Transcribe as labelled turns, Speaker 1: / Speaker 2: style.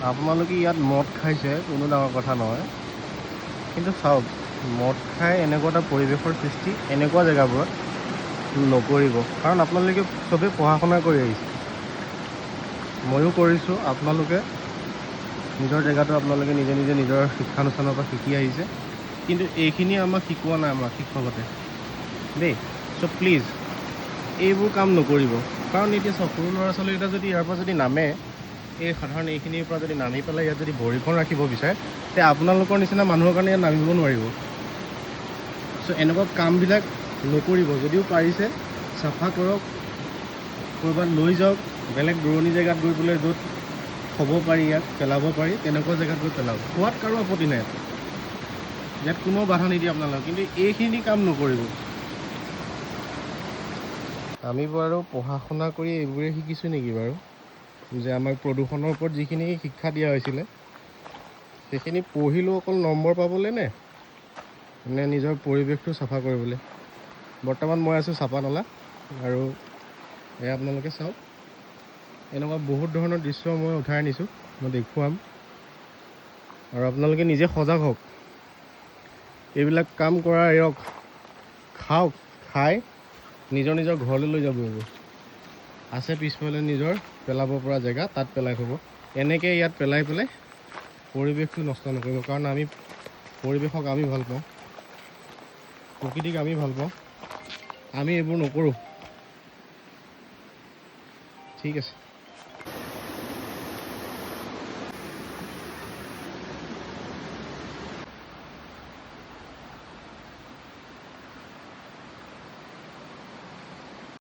Speaker 1: আপোনালোকে ইয়াত মদ খাইছে কোনো ডাঙৰ কথা নহয়, কিন্তু চাওক মদ খাই এনেকুৱা এটা পৰিৱেশৰ সৃষ্টি এনেকুৱা জেগাবোৰত নকৰিব। কাৰণ আপোনালোকে চবেই পঢ়া শুনা কৰি আহিছে, ময়ো কৰিছোঁ। আপোনালোকে নিজৰ জেগাটো আপোনালোকে নিজে নিজে নিজৰ শিক্ষানুষ্ঠানৰ পৰা শিকি আহিছে, কিন্তু এইখিনি আমাক শিকোৱা নাই আমাক শিক্ষকতে দেই। চ' প্লিজ এইবোৰ কাম নকৰিব। কাৰণ এতিয়া চাওক সৰু ল'ৰা ছোৱালীকেইটা যদি ইয়াৰ পৰা যদি নামে, এই সাধাৰণ এইখিনিৰ পৰা যদি নামি পেলাই ইয়াত যদি ভৰিখন ৰাখিব বিচাৰে, তে আপোনালোকৰ নিচিনা মানুহৰ কাৰণে ইয়াত নামিব নোৱাৰিব। চ' এনেকুৱা কামবিলাক নকৰিব। যদিও পাৰিছে চাফা কৰক, ক'ৰবাত লৈ যাওক, বেলেগ দূৰণি জেগাত গৈ পেলাই য'ত থ'ব পাৰি, ইয়াত পেলাব পাৰি, তেনেকুৱা জেগাত গৈ পেলাওক। খোৱাত কাৰো আপত্তি নাই, ইয়াত কোনো বাধা নিদিয়ে আপোনালোকক, কিন্তু এইখিনি কাম নকৰিব। আমি বাৰু পঢ়া শুনা কৰি এইবোৰে শিকিছোঁ নেকি বাৰু, যে আমাক প্ৰদূষণৰ ওপৰত যিখিনি শিক্ষা দিয়া হৈছিলে সেইখিনি পঢ়িলোঁ অকল নম্বৰ পাবলৈ নে নিজৰ পৰিৱেশটো চাফা কৰিবলৈ। বৰ্তমান মই আছোঁ চাপানলা, আৰু এয়া আপোনালোকে চাওক, এনেকুৱা বহুত ধৰণৰ দৃশ্য মই উঠাই আনিছোঁ, মই দেখুৱাম। আৰু আপোনালোকে নিজে সজাগ হওক, এইবিলাক কাম কৰা এৰক, খাওক, খাই নিজৰ নিজৰ ঘৰলৈ লৈ যাব। এইবোৰ আছে পিছফালে নিজৰ পেলাব পৰা জেগা, তাত পেলাই থ'ব। এনেকৈ ইয়াত পেলাই পেলাই পৰিৱেশটো নষ্ট নকৰিব। কাৰণ আমি পৰিৱেশক আমি ভাল পাওঁ, প্ৰকৃতিক আমি ভাল পাওঁ, আমি এইবোৰ নকৰোঁ। ঠিক আছে।